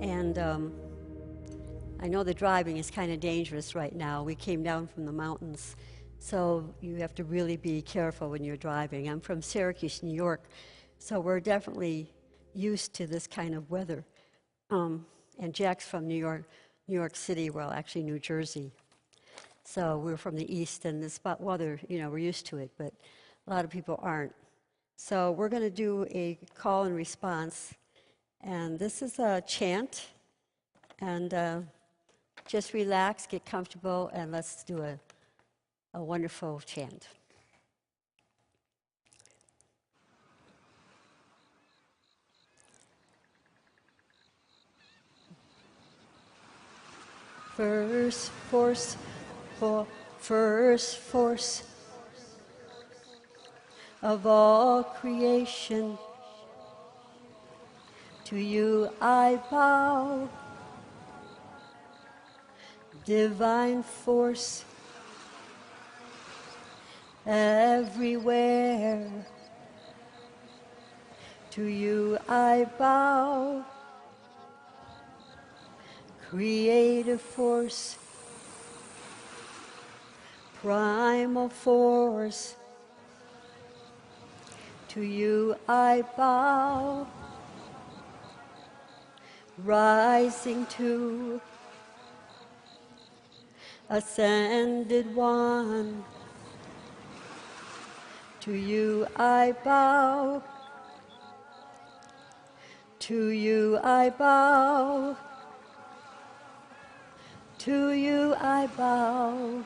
And I know the driving is kind of dangerous right now. We came down from the mountains, so you have to really be careful when you're driving. I'm from Syracuse, New York, so we're definitely used to this kind of weather. And Jack's from New York City, well, actually New Jersey. So we're from the east, and this spot weather, we're used to it, but a lot of people aren't. So we're going to do a call and response, and this is a chant, and just relax, get comfortable, and let's do a wonderful chant. First force of all creation, to you I bow. Divine force everywhere, to you I bow. Creative force, primal force, to you I bow. Rising to ascended one, to you I bow. To you I bow. To you I bow.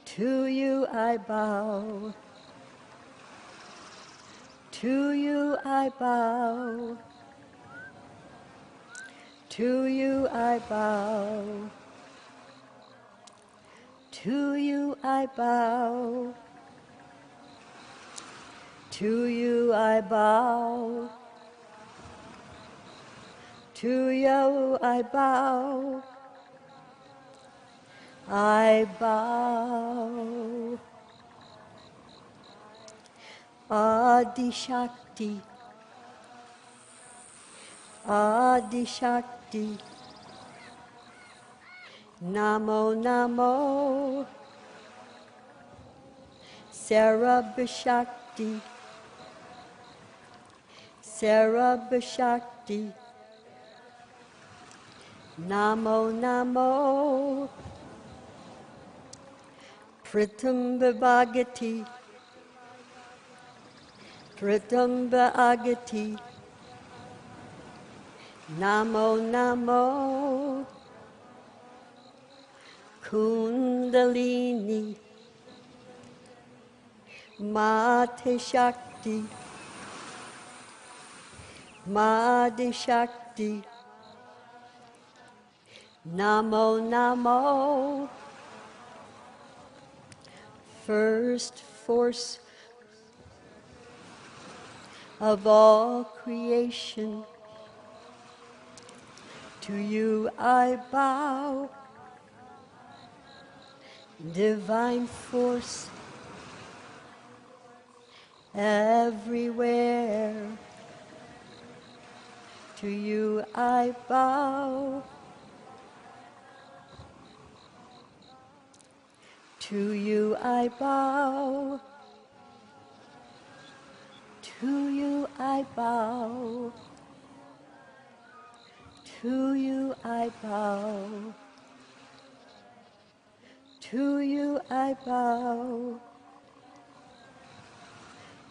To you I bow. To you I bow. To you I bow. To you I bow. To you I bow. To you I bow. I bow. Adi Shakti. Adi Shakti. Namo Namo. Sarabha Shakti. Sarabha Shakti. Namo Namo. Pritamba Bhagati. Pritamba Agati. Namo Namo. Kundalini. Mate Shakti. Madi Shakti. Namo Namo. First force of all creation, to you I bow. Divine force everywhere, to you I bow. To you I bow. To you I bow. To you I bow. To you I bow.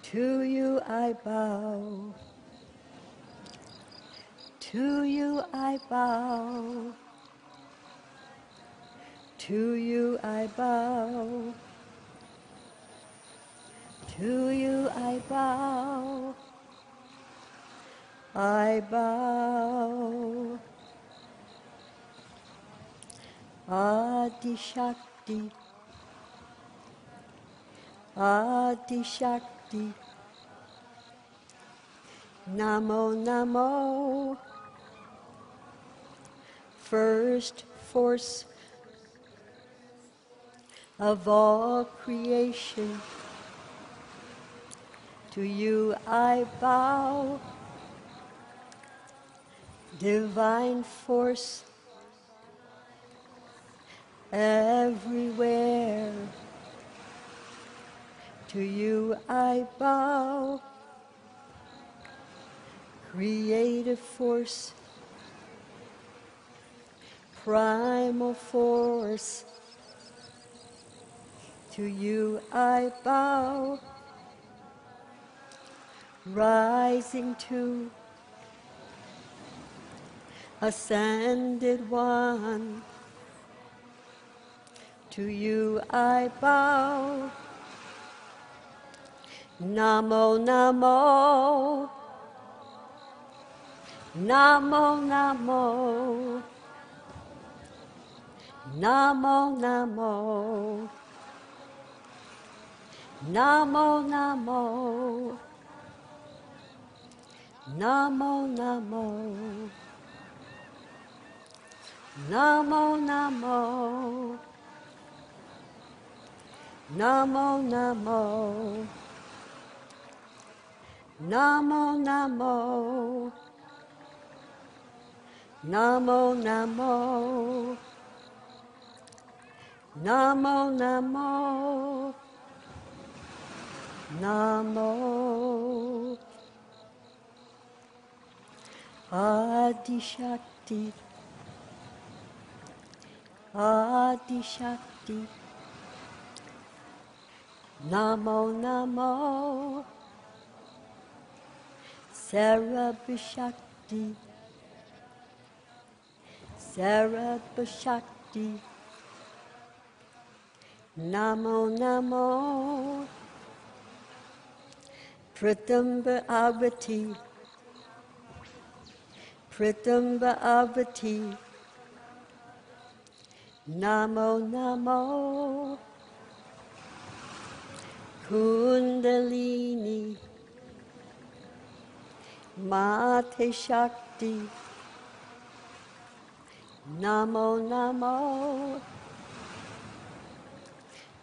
To you I bow. To you I bow. To you I bow. To you I bow. I bow. Adi Shakti. Adi Shakti. Namo Namo. First force of all creation, to you I bow. divine force everywhere. To you I bow, creative force, primal force. To you I bow, rising to ascended one. To you I bow, Namo Namo, Namo Namo, Namo Namo, Namo Namo, Namo Namo, Namo Namo, Namo Namo, Namo Namo, Namo Namo, Namo Namo, Namo. Adi Shakti, Adi Shakti, Namo Namo, Sarabhashakti, Sarabhashakti, Namo Namo, Pratamba Avati, Pratamba Avati, Namo Namo, Kundalini, Mate Shakti, Namo Namo,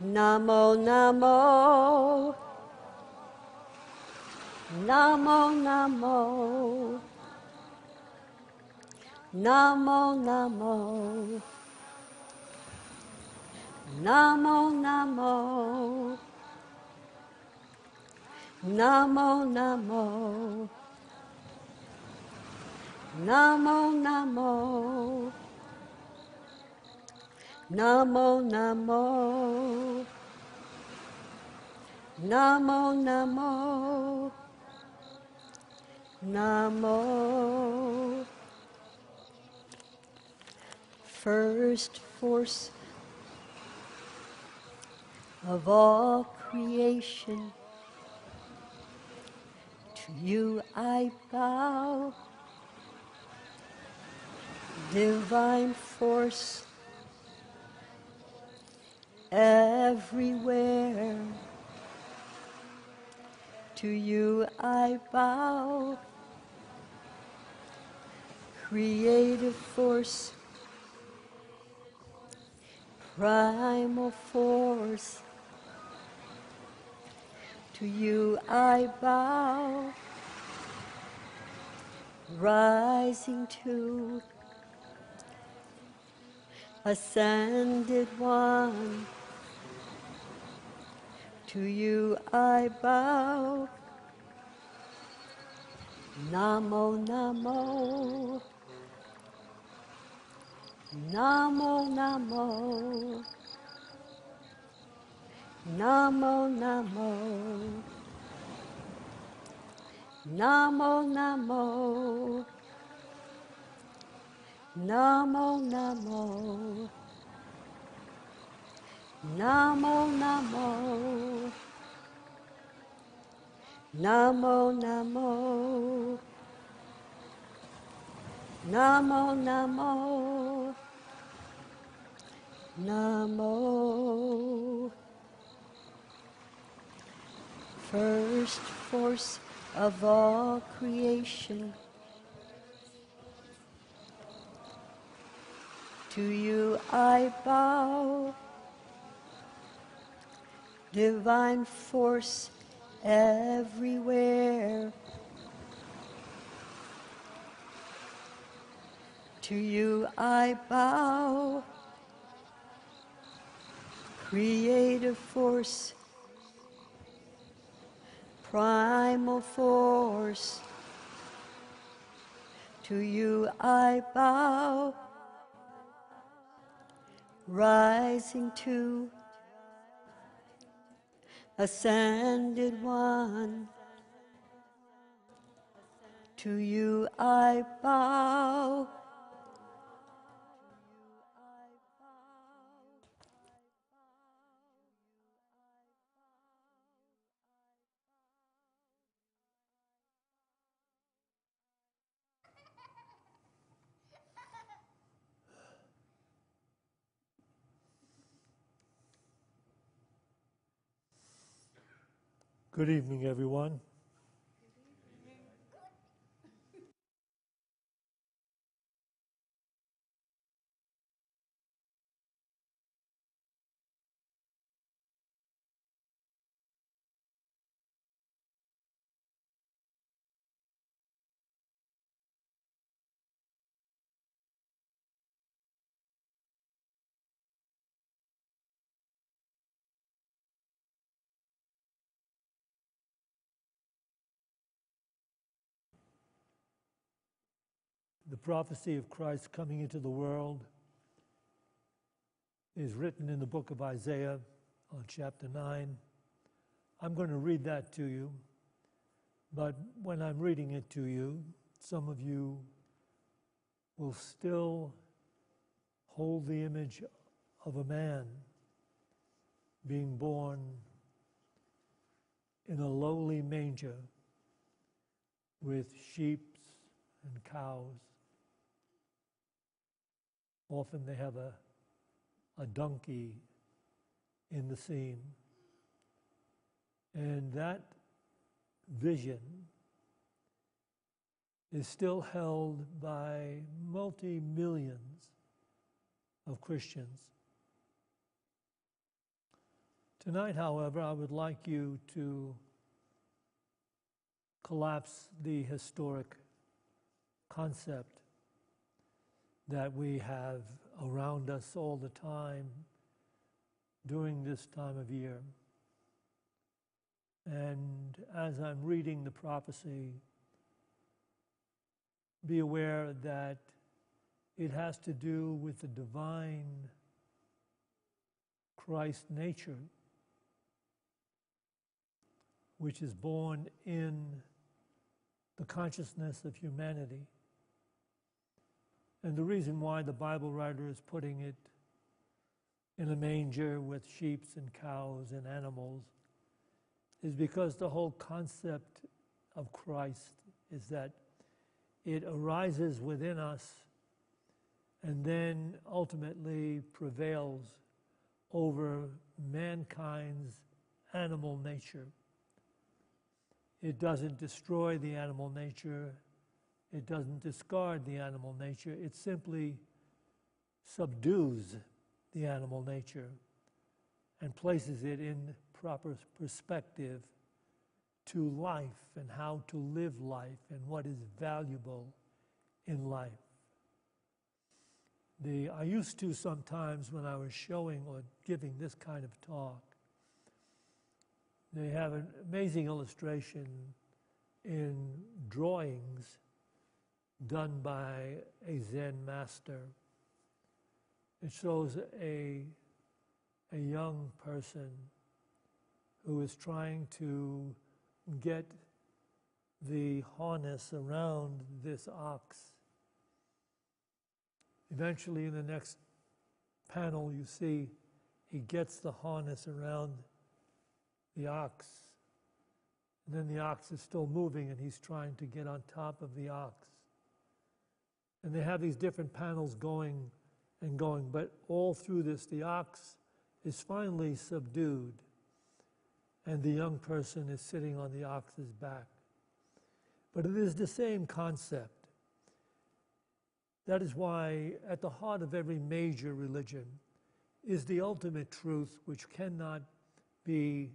Namo Namo, Namo Namo, Namo Namo, Namo Namo, Namo Namo, Namo Namo, Namo Namo, Namo Namo, Namo. First force of all creation, to you I bow, divine force everywhere. To you I bow, creative force, primal force. To you I bow, rising to ascended one. To you I bow, Namo Namo, Namo Namo, Namo Namo, Namo Namo, Namo Namo, Namo Namo, Namo Namo, Namo Namo, Namo. First force of all creation, to you I bow, divine force everywhere. To you I bow, creative force, primal force. To you I bow, rising to ascended one. To you I bow. Good evening, everyone. The prophecy of Christ coming into the world is written in the book of Isaiah on chapter 9. I'm going to read that to you, but when I'm reading it to you, some of you will still hold the image of a man being born in a lowly manger with sheep and cows. Often they have a donkey in the scene. And that vision is still held by multi-millions of Christians. Tonight, however, I would like you to collapse the historic concept that we have around us all the time during this time of year. And as I'm reading the prophecy, be aware that it has to do with the divine Christ nature, which is born in the consciousness of humanity. And the reason why the Bible writer is putting it in a manger with sheep and cows and animals is because the whole concept of Christ is that it arises within us and then ultimately prevails over mankind's animal nature. It doesn't destroy the animal nature. It doesn't discard the animal nature. It simply subdues the animal nature and places it in proper perspective to life and how to live life and what is valuable in life. I used to sometimes when I was showing or giving this kind of talk, they have an amazing illustration in drawings done by a Zen master. It shows a young person who is trying to get the harness around this ox. Eventually, in the next panel, you see he gets the harness around the ox. And then the ox is still moving, and he's trying to get on top of the ox. And they have these different panels going and going, but all through this, the ox is finally subdued, and the young person is sitting on the ox's back. But it is the same concept. That is why at the heart of every major religion is the ultimate truth which cannot be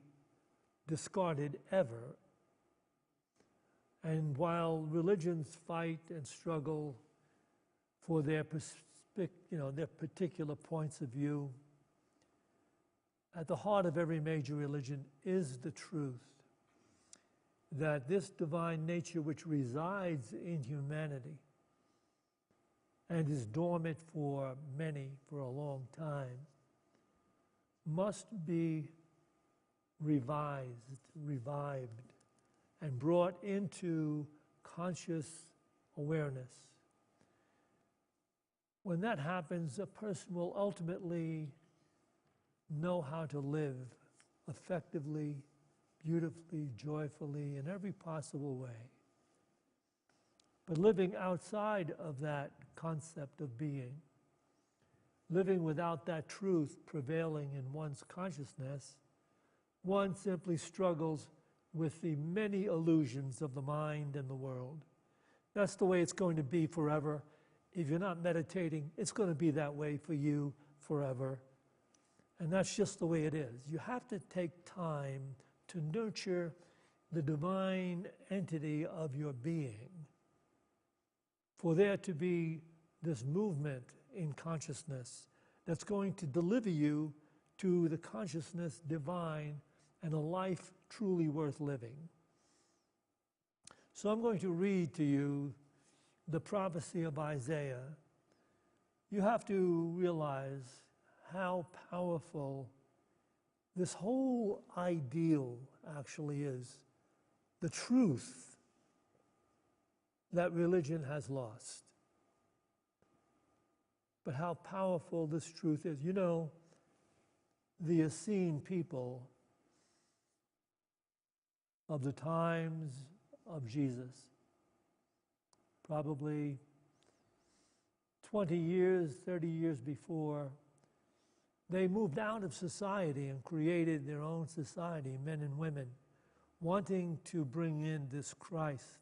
discarded ever. And while religions fight and struggle for their their particular points of view. At the heart of every major religion is the truth that this divine nature which resides in humanity and is dormant for many for a long time must be revived, and brought into conscious awareness. When that happens, a person will ultimately know how to live effectively, beautifully, joyfully, in every possible way. But living outside of that concept of being, living without that truth prevailing in one's consciousness, one simply struggles with the many illusions of the mind and the world. That's the way it's going to be forever. If you're not meditating, it's going to be that way for you forever. And that's just the way it is. You have to take time to nurture the divine entity of your being, for there to be this movement in consciousness that's going to deliver you to the consciousness divine and a life truly worth living. So I'm going to read to you the prophecy of Isaiah. You have to realize how powerful this whole ideal actually is, the truth that religion has lost. But how powerful this truth is. You know, the Essene people of the times of Jesus, probably 20 years, 30 years before, they moved out of society and created their own society, men and women, wanting to bring in this Christ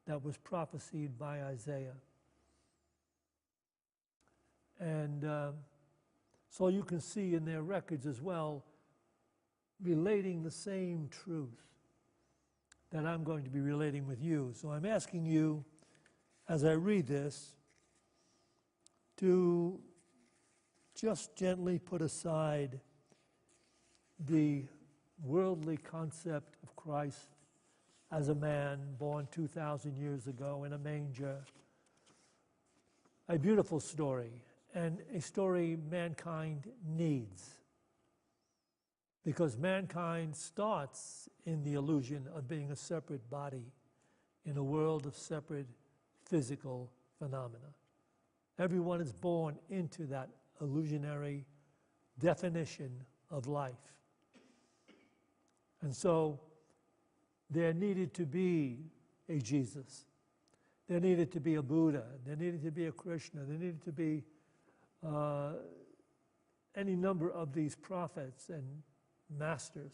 that was prophesied by Isaiah. And so you can see in their records as well, relating the same truth that I'm going to be relating with you. So I'm asking you, as I read this, to just gently put aside the worldly concept of Christ as a man born 2,000 years ago in a manger. A beautiful story, and a story mankind needs, because mankind starts in the illusion of being a separate body in a world of separate physical phenomena. Everyone is born into that illusionary definition of life. And so there needed to be a Jesus. There needed to be a Buddha. There needed to be a Krishna. There needed to be any number of these prophets and masters,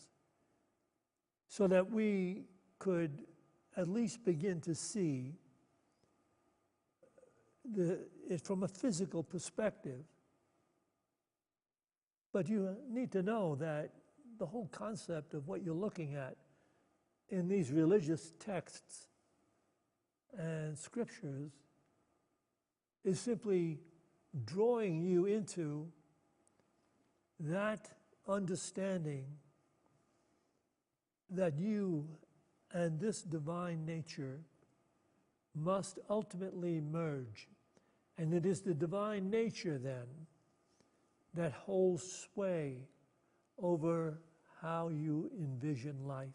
so that we could at least begin to see it from a physical perspective. But you need to know that the whole concept of what you're looking at in these religious texts and scriptures is simply drawing you into that understanding that you and this divine nature must ultimately merge. And it is the divine nature then that holds sway over how you envision life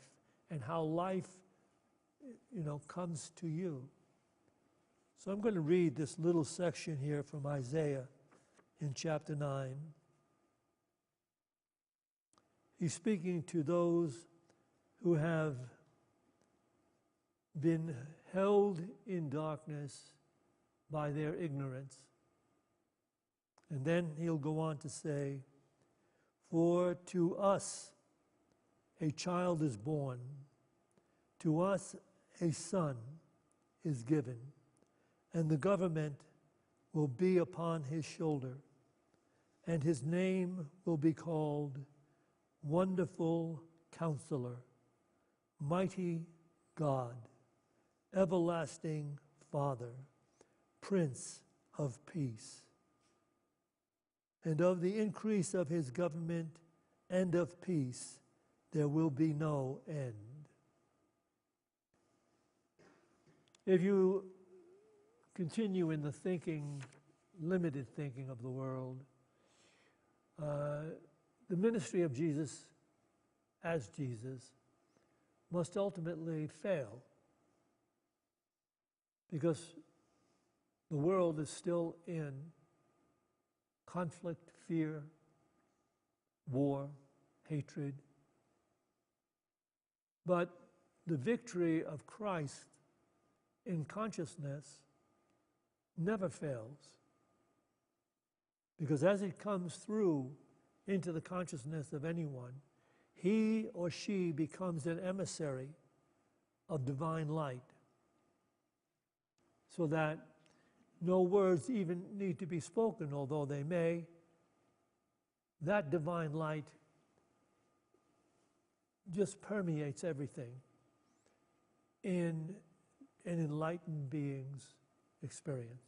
and how life, comes to you. So I'm going to read this little section here from Isaiah in chapter 9. He's speaking to those who have been held in darkness by their ignorance. And then he'll go on to say, "For to us a child is born, to us a son is given, and the government will be upon his shoulder, and his name will be called Wonderful Counselor, Mighty God, Everlasting Father, Prince of peace, and of the increase of his government and of peace there will be no end. If you continue in the thinking, limited thinking of the world, the ministry of Jesus as Jesus must ultimately fail, because the world is still in conflict, fear, war, hatred. But the victory of Christ in consciousness never fails, because as it comes through into the consciousness of anyone, he or she becomes an emissary of divine light, so that no words even need to be spoken, although they may. That divine light just permeates everything in an enlightened being's experience.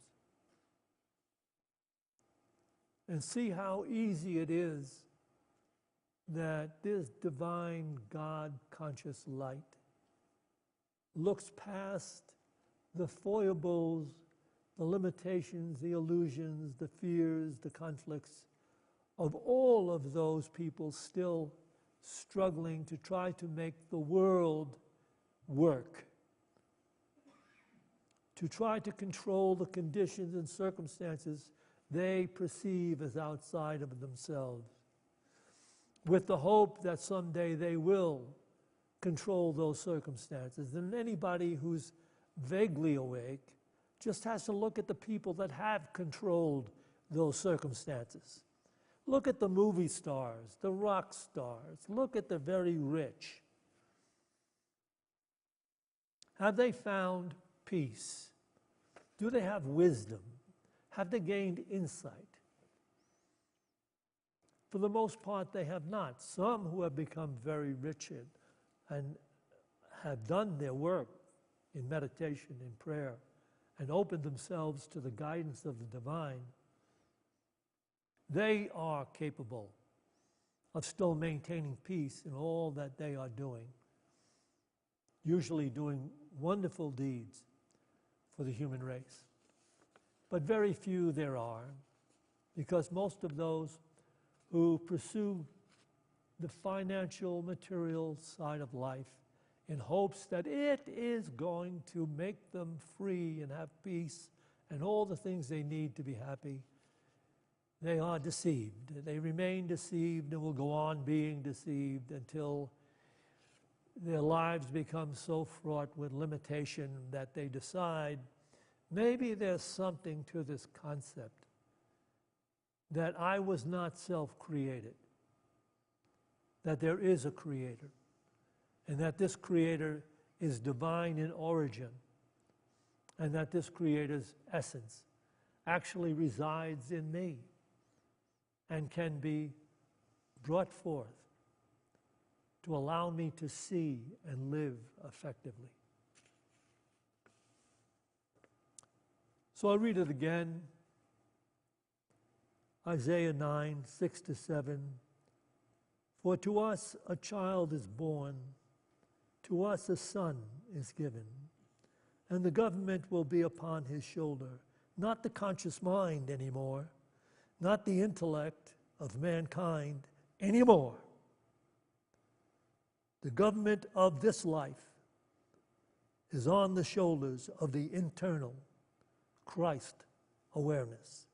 And see how easy it is that this divine God-conscious light looks past the foibles, the limitations, the illusions, the fears, the conflicts of all of those people still struggling to try to make the world work, to try to control the conditions and circumstances they perceive as outside of themselves, with the hope that someday they will control those circumstances. And anybody who's vaguely awake just has to look at the people that have controlled those circumstances. Look at the movie stars, the rock stars. Look at the very rich. Have they found peace? Do they have wisdom? Have they gained insight? For the most part, they have not. Some who have become very rich and have done their work in meditation, in prayer, and opened themselves to the guidance of the divine, they are capable of still maintaining peace in all that they are doing, usually doing wonderful deeds for the human race. But very few there are, because most of those who pursue the financial, material side of life in hopes that it is going to make them free and have peace and all the things they need to be happy, they are deceived. They remain deceived and will go on being deceived until their lives become so fraught with limitation that they decide maybe there's something to this concept that I was not self-created, that there is a creator, and that this creator is divine in origin, and that this creator's essence actually resides in me and can be brought forth to allow me to see and live effectively. So I'll read it again. Isaiah 9, 6-7. For to us a child is born, to us a son is given, and the government will be upon his shoulder. Not the conscious mind anymore, not the intellect of mankind anymore. The government of this life is on the shoulders of the internal Christ awareness.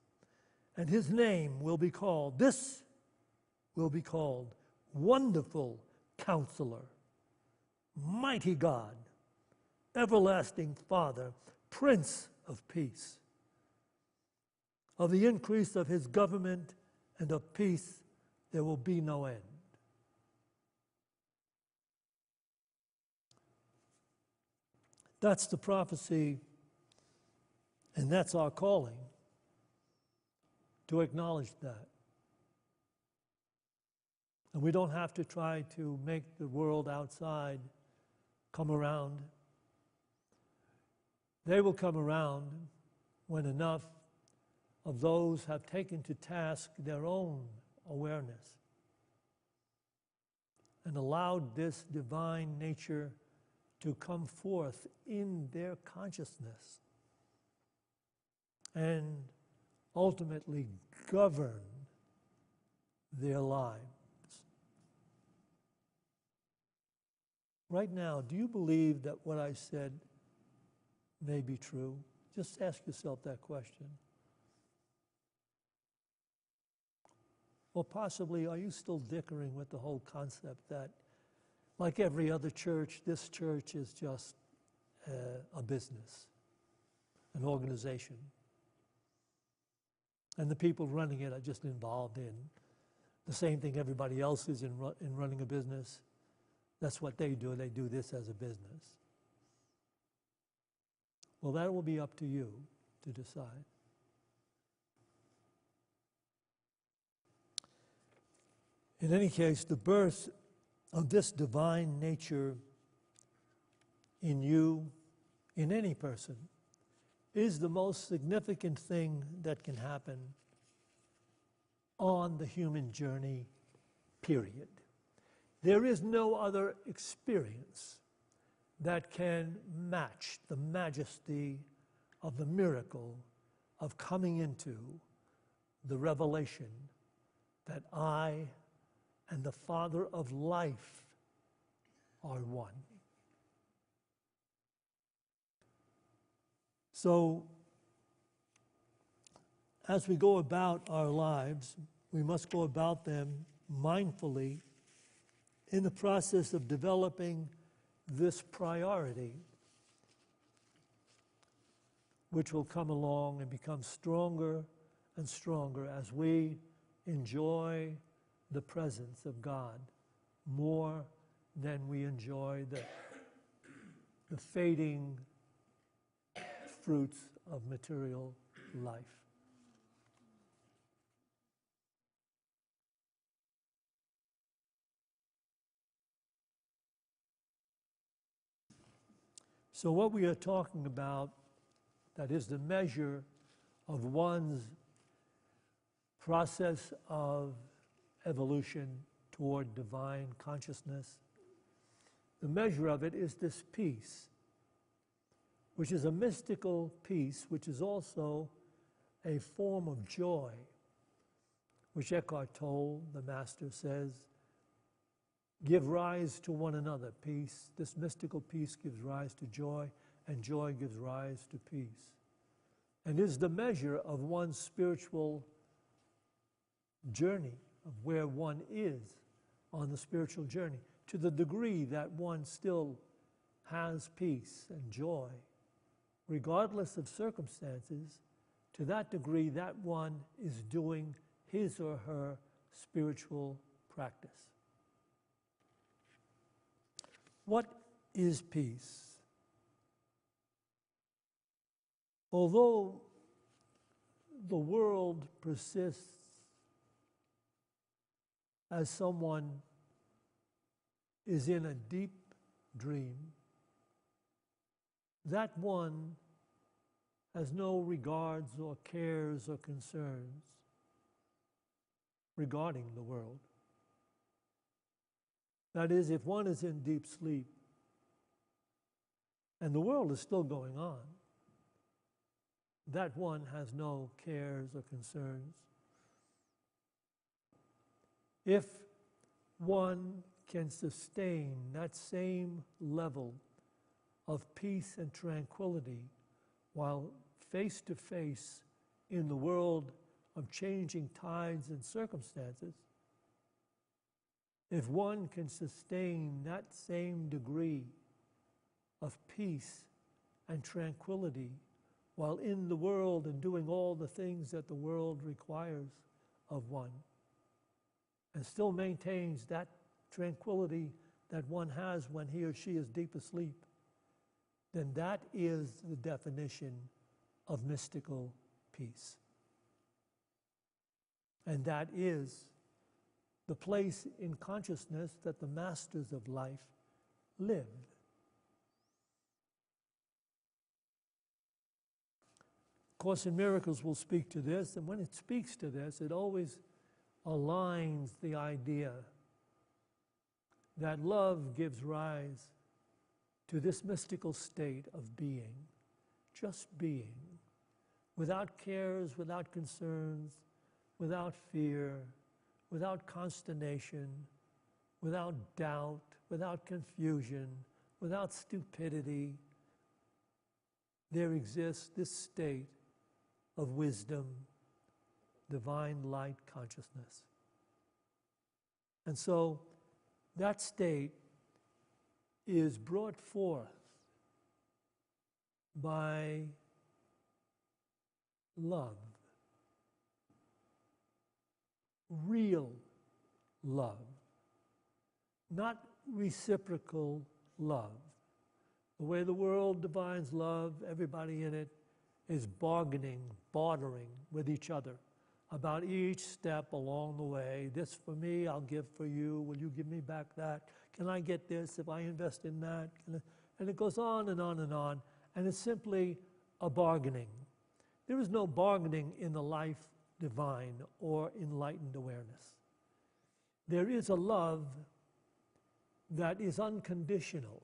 And his name will be called, this will be called Wonderful Counselor, Mighty God, Everlasting Father, Prince of Peace. Of the increase of his government and of peace there will be no end. That's the prophecy, and that's our calling, to acknowledge that. And we don't have to try to make the world outside come around. They will come around when enough of those have taken to task their own awareness and allowed this divine nature to come forth in their consciousness and ultimately govern their lives. Right now, do you believe that what I said may be true? Just ask yourself that question. Or possibly, are you still dickering with the whole concept that, like every other church, this church is just a business, an organization, and the people running it are just involved in the same thing everybody else is in running a business? That's what they do. They do this as a business. Well, that will be up to you to decide. In any case, the birth of this divine nature in you, in any person, is the most significant thing that can happen on the human journey, period. There is no other experience that can match the majesty of the miracle of coming into the revelation that I and the Father of life are one. So, as we go about our lives, we must go about them mindfully in the process of developing this priority, which will come along and become stronger and stronger as we enjoy the presence of God more than we enjoy the fading fruits of material life. So what we are talking about, that is the measure of one's process of evolution toward divine consciousness, the measure of it is this peace, which is a mystical peace, which is also a form of joy, which Eckhart Tolle, the master, says, give rise to one another. Peace, this mystical peace gives rise to joy, and joy gives rise to peace. And is the measure of one's spiritual journey, of where one is on the spiritual journey, to the degree that one still has peace and joy, regardless of circumstances, to that degree that one is doing his or her spiritual practice. What is peace? Although the world persists as someone is in a deep dream, that one has no regards or cares or concerns regarding the world. That is, if one is in deep sleep and the world is still going on, that one has no cares or concerns. If one can sustain that same level of peace and tranquility while face to face in the world of changing tides and circumstances, if one can sustain that same degree of peace and tranquility while in the world and doing all the things that the world requires of one, and still maintains that tranquility that one has when he or she is deep asleep, then that is the definition of mystical peace. And that is the place in consciousness that the masters of life lived. Course in Miracles will speak to this, and when it speaks to this, it always aligns the idea that love gives rise to this mystical state of being, just being, without cares, without concerns, without fear, without consternation, without doubt, without confusion, without stupidity. There exists this state of wisdom, divine light consciousness. And so that state is brought forth by love, real love, not reciprocal love. The way the world defines love, everybody in it is bargaining, bartering with each other about each step along the way. This for me, I'll give for you. Will you give me back that? Can I get this if I invest in that? And it goes on and on and on. And it's simply a bargaining. There is no bargaining in the life divine or enlightened awareness. There is a love that is unconditional.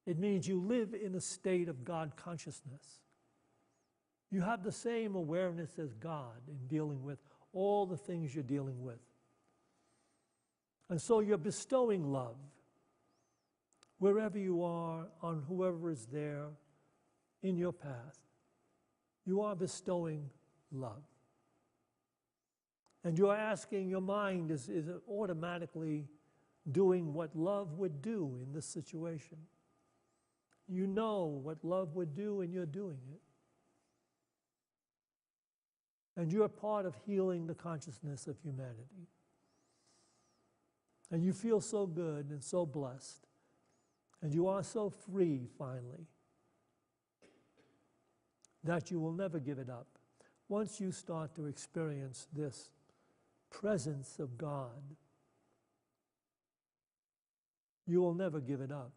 It means you live in a state of God consciousness. You have the same awareness as God in dealing with all the things you're dealing with. And so you're bestowing love wherever you are, on whoever is there in your path. You are bestowing love. And you're asking, your mind is automatically doing what love would do in this situation. You know what love would do, and you're doing it. And you're part of healing the consciousness of humanity. And you feel so good and so blessed. And you are so free, finally, that you will never give it up. Once you start to experience this presence of God, you will never give it up.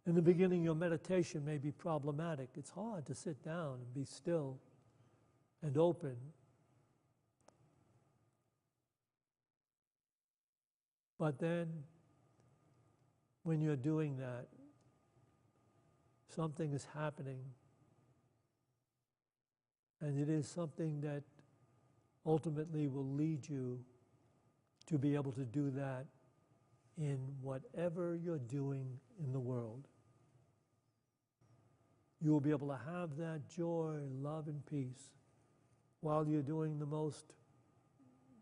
In the beginning, your meditation may be problematic. It's hard to sit down and be still and open. But then, when you're doing that, something is happening. And it is something that ultimately will lead you to be able to do that in whatever you're doing in the world. You will be able to have that joy, love, and peace while you're doing the most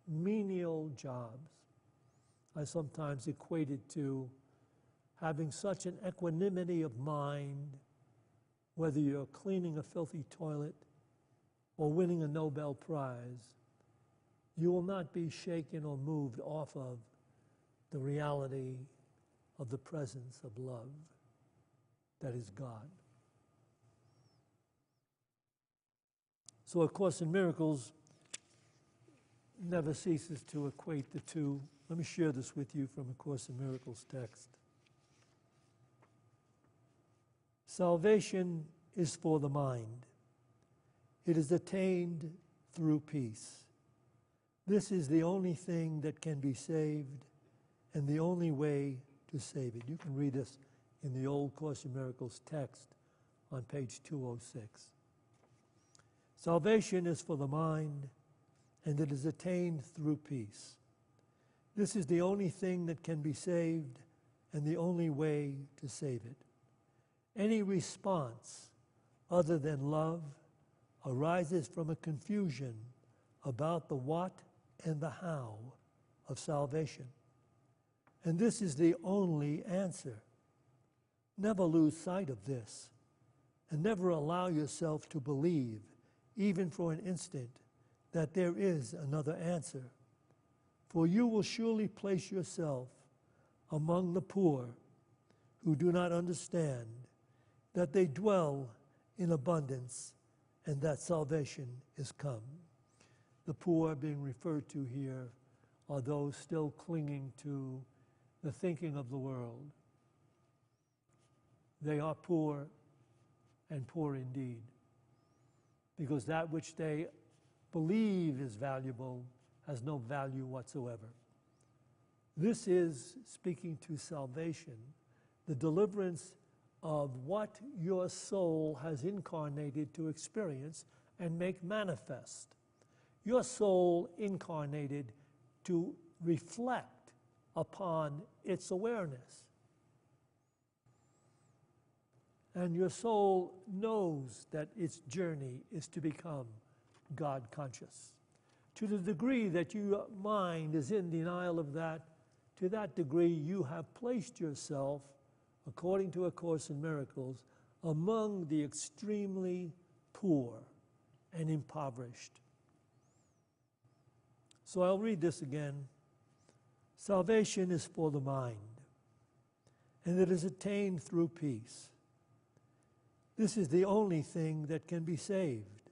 menial jobs. I sometimes equate it to having such an equanimity of mind, whether you're cleaning a filthy toilet or winning a Nobel Prize. You will not be shaken or moved off of the reality of the presence of love that is God. So A Course in Miracles never ceases to equate the two. Let me share this with you from A Course in Miracles text. Salvation is for the mind. It is attained through peace. This is the only thing that can be saved and the only way to save it. You can read this in the old Course in Miracles text on page 206. Salvation is for the mind, and it is attained through peace. This is the only thing that can be saved and the only way to save it. Any response other than love arises from a confusion about the what and the how of salvation. And this is the only answer. Never lose sight of this, and never allow yourself to believe, even for an instant, that there is another answer. For you will surely place yourself among the poor who do not understand that they dwell in abundance and that salvation is come. The poor being referred to here are those still clinging to the thinking of the world. They are poor, and poor indeed. because that which they believe is valuable has no value whatsoever. This is, speaking to salvation, the deliverance of what your soul has incarnated to experience and make manifest. Your soul incarnated to reflect upon its awareness. And your soul knows that its journey is to become God conscious. To the degree that your mind is in denial of that, to that degree you have placed yourself, according to A Course in Miracles, among the extremely poor and impoverished. So I'll read this again. Salvation is for the mind, and it is attained through peace. This is the only thing that can be saved,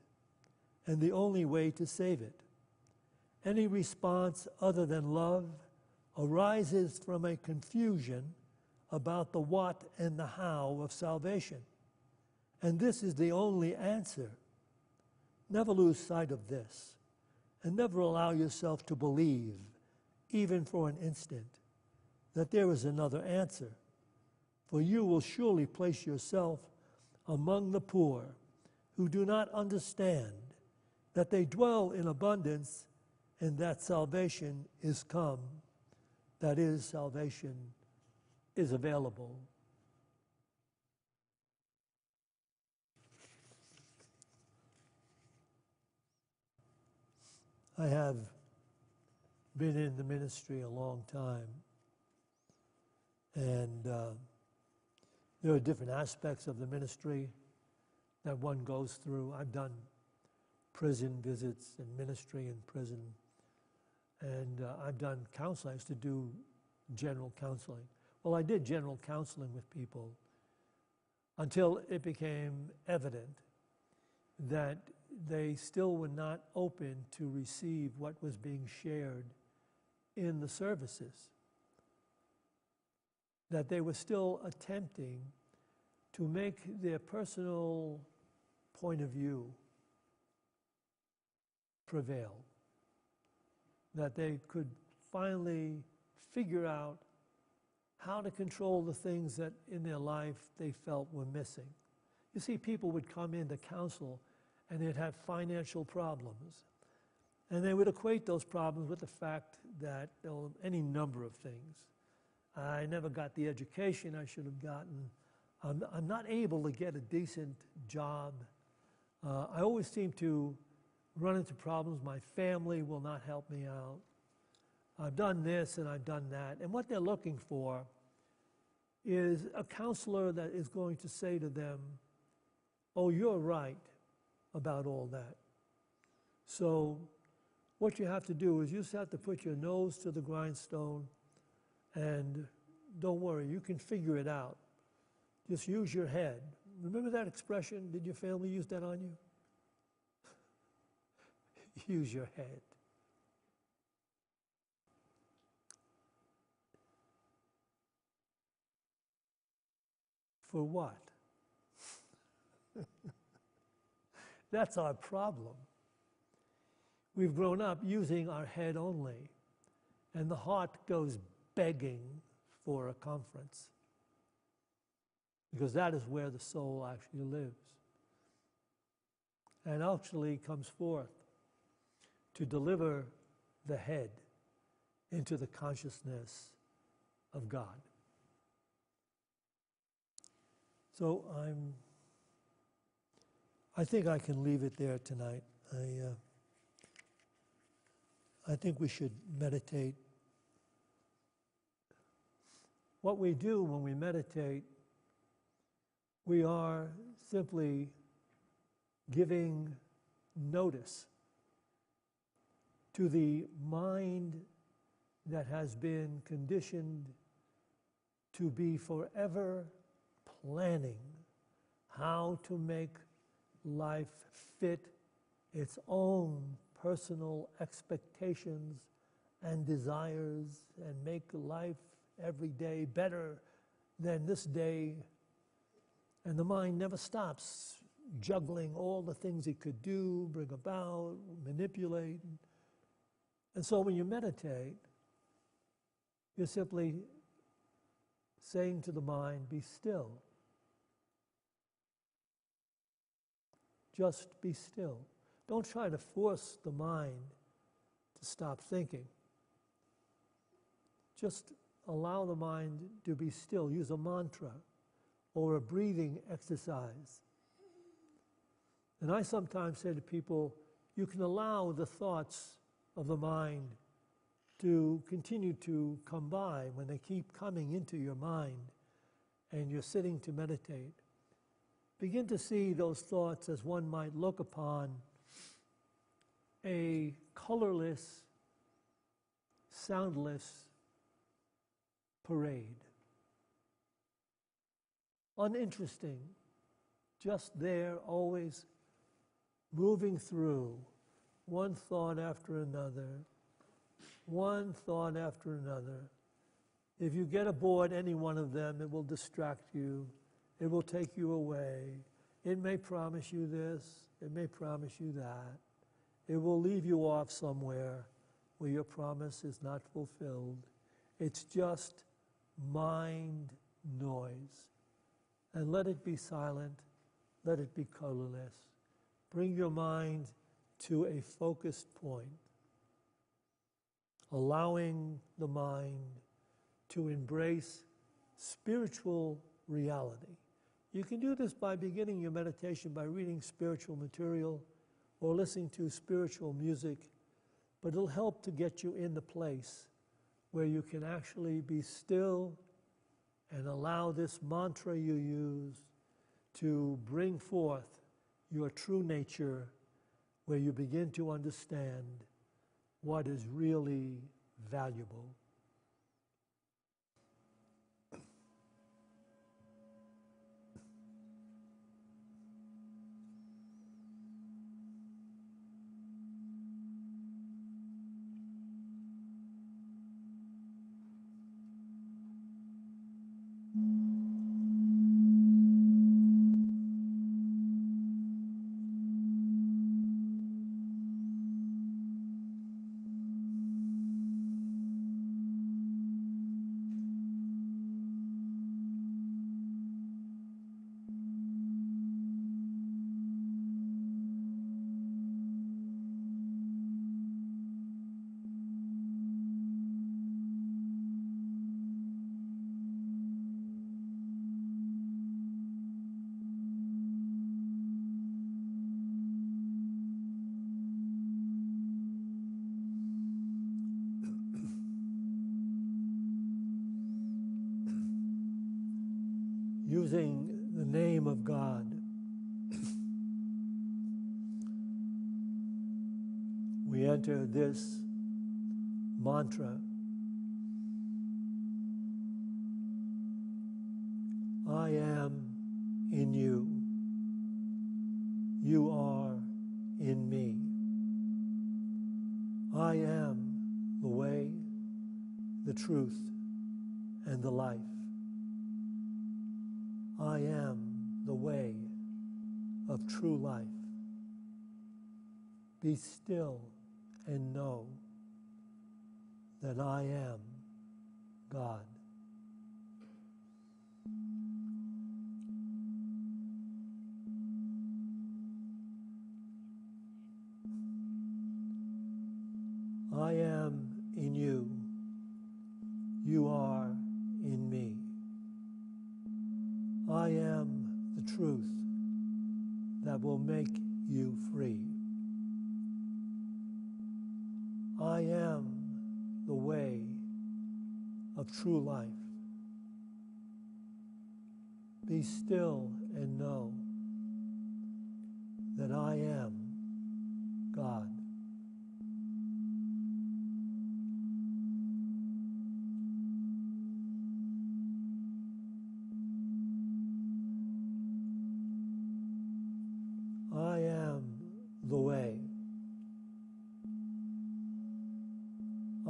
and the only way to save it. Any response other than love arises from a confusion about the what and the how of salvation. And this is the only answer. Never lose sight of this, and never allow yourself to believe, even for an instant, that there is another answer. For you will surely place yourself among the poor who do not understand that they dwell in abundance and that salvation is come. That is, salvation is available. I have been in the ministry a long time, and there are different aspects of the ministry that one goes through. I've done prison visits and ministry in prison, and I've done counseling. I used to do general counseling. Well, I did general counseling with people until it became evident that they still were not open to receive what was being shared in the services, that they were still attempting to make their personal point of view prevail, that they could finally figure out how to control the things that in their life they felt were missing. You see, people would come in to counsel and they'd have financial problems. And they would equate those problems with the fact that there were any number of things. I never got the education I should have gotten. I'm not able to get a decent job. I always seem to run into problems. My family will not help me out. I've done this and I've done that. And what they're looking for is a counselor that is going to say to them, oh, you're right about all that. So what you have to do is you just have to put your nose to the grindstone and don't worry, you can figure it out. Just use your head. Remember that expression? Did your family use that on you? Use your head. For what? That's our problem. We've grown up using our head only, and the heart goes begging for a conference, because that is where the soul actually lives and actually comes forth to deliver the head into the consciousness of God. So I think I can leave it there tonight. I think we should meditate. What we do when we meditate, we are simply giving notice to the mind that has been conditioned to be forever planning how to make life fit its own personal expectations and desires and make life every day better than this day. And the mind never stops juggling all the things it could do, bring about, manipulate. And so when you meditate, you're simply saying to the mind, be still. Just be still. Don't try to force the mind to stop thinking. Just allow the mind to be still. Use a mantra or a breathing exercise. And I sometimes say to people, you can allow the thoughts of the mind to continue to come by when they keep coming into your mind and you're sitting to meditate. Begin to see those thoughts as one might look upon a colorless, soundless parade. Uninteresting, just there, always moving through, one thought after another, one thought after another. If you get aboard any one of them, it will distract you. It will take you away. It may promise you this. It may promise you that. It will leave you off somewhere where your promise is not fulfilled. It's just mind noise. And let it be silent. Let it be colorless. Bring your mind to a focused point, allowing the mind to embrace spiritual reality. You can do this by beginning your meditation by reading spiritual material or listening to spiritual music, but it'll help to get you in the place where you can actually be still and allow this mantra you use to bring forth your true nature, where you begin to understand what is really valuable. Using the name of God, we enter this mantra. I am in you. You are in me. I am the way, the truth, and the life. I am the way of true life. Be still and know that I am God. I am in you. You are in me. I am the truth that will make you free. I am the way of true life. Be still and know that I am God. I am the way.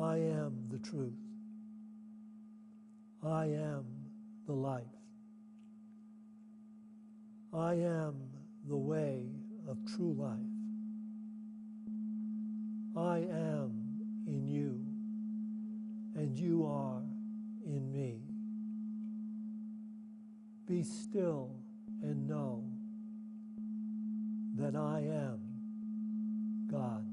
I am the truth. I am the life. I am the way of true life. I am in you, and you are in me. Be still and know that I am God.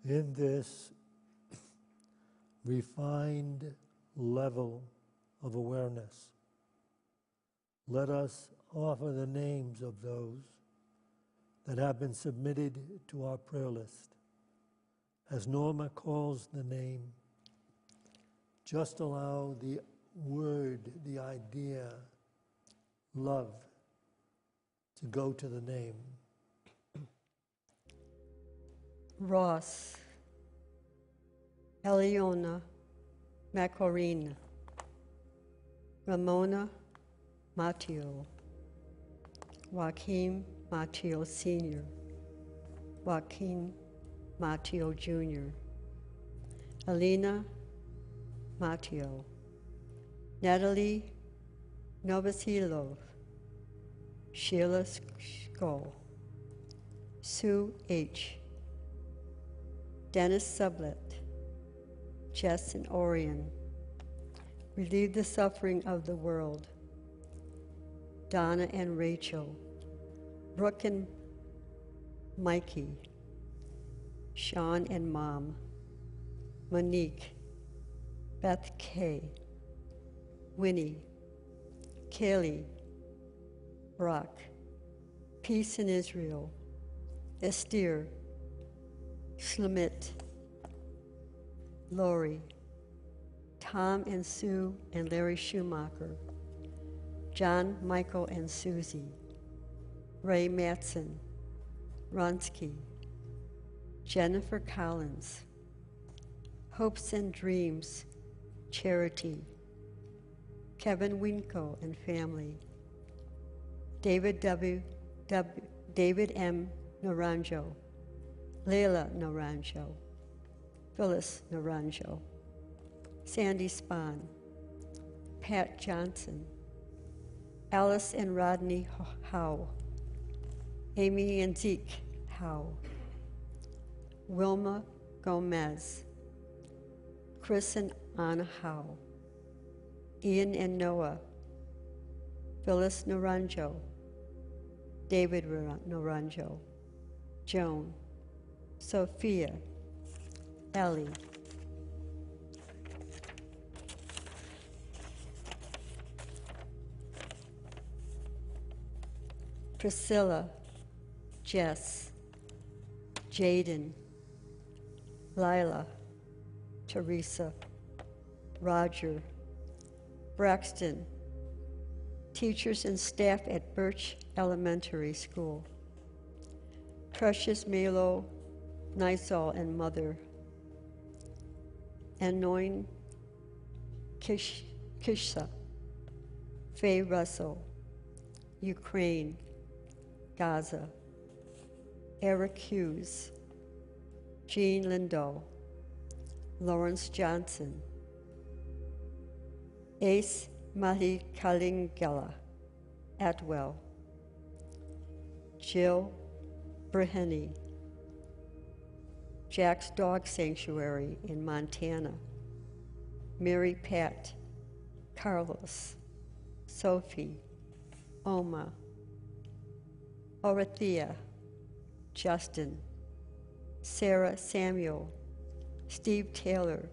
In this refined level of awareness, let us offer the names of those that have been submitted to our prayer list. As Norma calls the name, just allow the word, the idea, love, to go to the name. Ross, Eliona Macorina, Ramona Matteo, Joaquin Matteo Sr., Joaquin Matteo Jr., Alina Matteo, Natalie Novosilov, Sheila Skoll, Sue H., Dennis Sublet, Jess and Orion, relieve the suffering of the world. Donna and Rachel, Brooke and Mikey, Sean and Mom, Monique, Beth K., Winnie, Kaylee, Brock, Peace in Israel, Esther, Shlamit, Lori, Tom and Sue and Larry Schumacher, John, Michael, and Susie, Ray Matson, Ronsky, Jennifer Collins, Hopes and Dreams, Charity, Kevin Winko and family, David M. Naranjo, Leila Naranjo, Phyllis Naranjo, Sandy Spahn, Pat Johnson, Alice and Rodney Howe, Amy and Zeke Howe, Wilma Gomez, Chris and Anna Howe, Ian and Noah, Phyllis Naranjo, David Naranjo, Joan, Sophia, Ellie, Priscilla, Jess, Jaden, Lila, Teresa, Roger, Braxton, teachers and staff at Birch Elementary School, Precious Melo, Nysol and Mother, Anoin Kishsa, Faye Russell, Ukraine, Gaza, Eric Hughes, Jean Lindo, Lawrence Johnson, Ace Mahi Kalingela, Atwell, Jill Breheny, Jack's Dog Sanctuary in Montana, Mary Pat, Carlos, Sophie, Oma, Orathea, Justin, Sarah Samuel, Steve Taylor,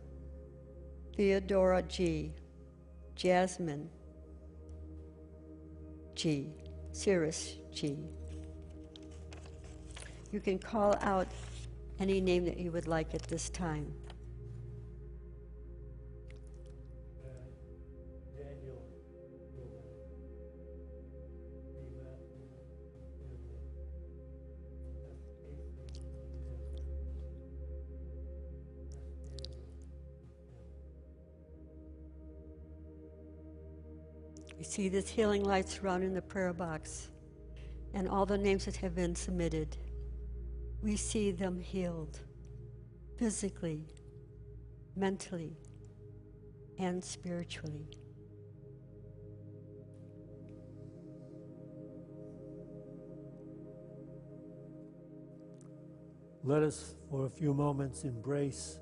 Theodora G., Jasmine G., Cirrus G. You can call out any name that you would like at this time. Daniel, You see this healing light surrounding the prayer box and all the names that have been submitted. We see them healed physically, mentally, and spiritually. let us for a few moments embrace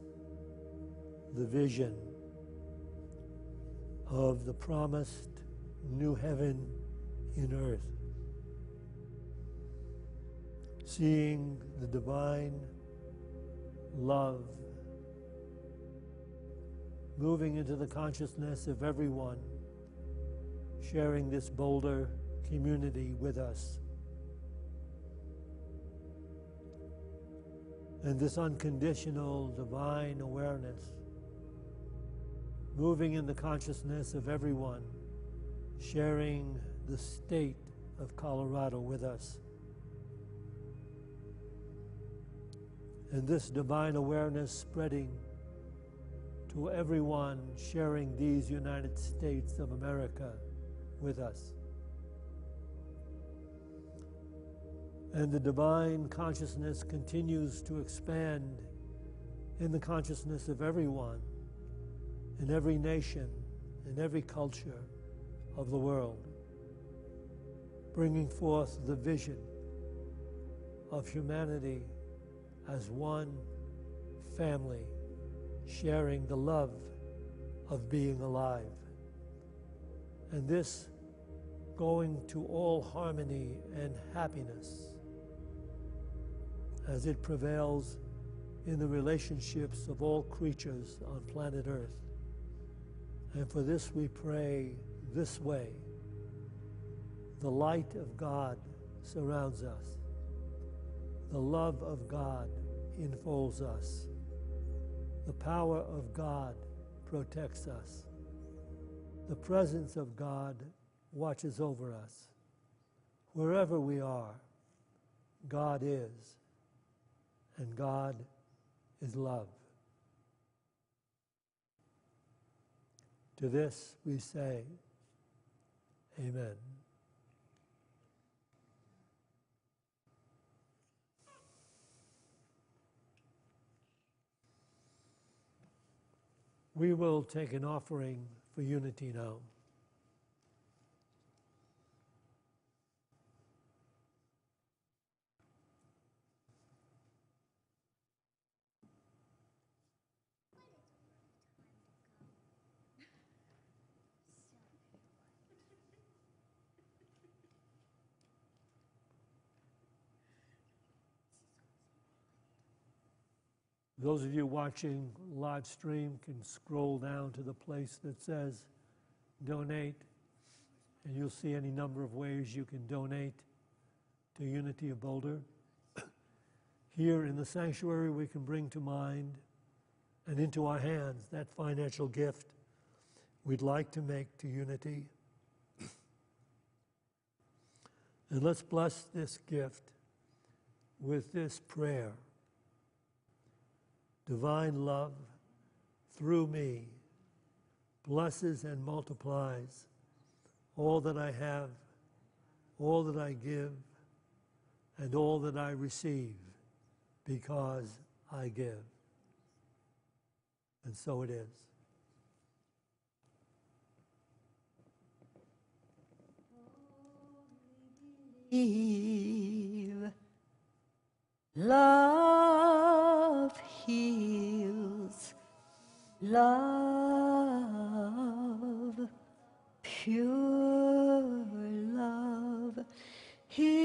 the vision of the promised new heaven in earth, seeing the divine love, moving into the consciousness of everyone sharing this Boulder community with us. And this unconditional divine awareness, moving in the consciousness of everyone sharing the state of Colorado with us. And this divine awareness spreading to everyone sharing these United States of America with us. And the divine consciousness continues to expand in the consciousness of everyone, in every nation, in every culture of the world, bringing forth the vision of humanity as one family, sharing the love of being alive. And this going to all harmony and happiness as it prevails in the relationships of all creatures on planet Earth. And for this we pray this way. The light of God surrounds us. The love of God enfolds us. The power of God protects us. The presence of God watches over us. Wherever we are, God is, and God is love. To this we say, Amen. We will take an offering for unity now. Those of you watching live stream can scroll down to the place that says donate, and you'll see any number of ways you can donate to Unity of Boulder. Here in the sanctuary, we can bring to mind and into our hands that financial gift we'd like to make to Unity. And let's bless this gift with this prayer. Divine love, through me, blesses and multiplies all that I have, all that I give, and all that I receive, because I give. And so it is. Believe. Love heals. Love, pure love heals.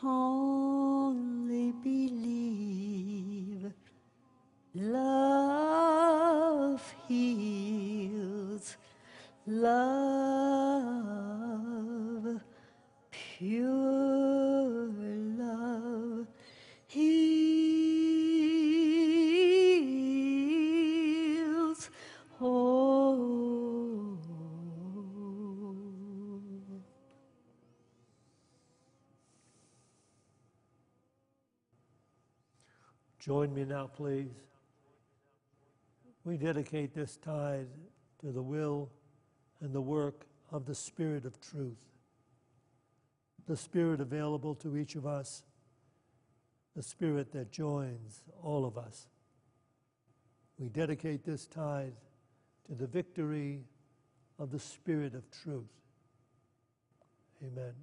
Only believe. Love heals. Love, pure love heals. Oh. Join me now, please. We dedicate this tithe to the will and the work of the Spirit of truth, the Spirit available to each of us, the Spirit that joins all of us. We dedicate this tithe to the victory of the Spirit of truth. Amen.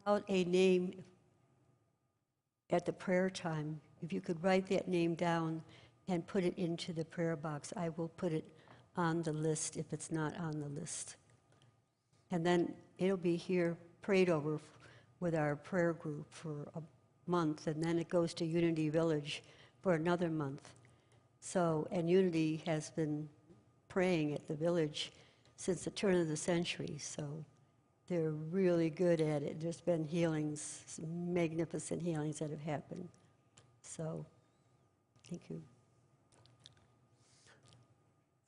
Out a name at the prayer time. If you could write that name down and put it into the prayer box, I will put it on the list if it's not on the list. And then it'll be here prayed over with our prayer group for a month, and then it goes to Unity Village for another month. So, and Unity has been praying at the village since the turn of the century, so they're really good at it. There's been healings, some magnificent healings that have happened. So, thank you.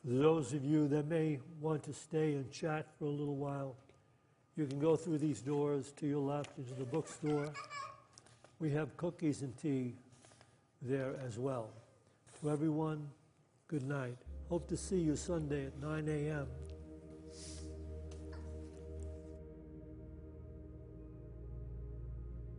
For those of you that may want to stay and chat for a little while, you can go through these doors to your left into the bookstore. We have cookies and tea there as well. To everyone, good night. Hope to see you Sunday at 9 a.m.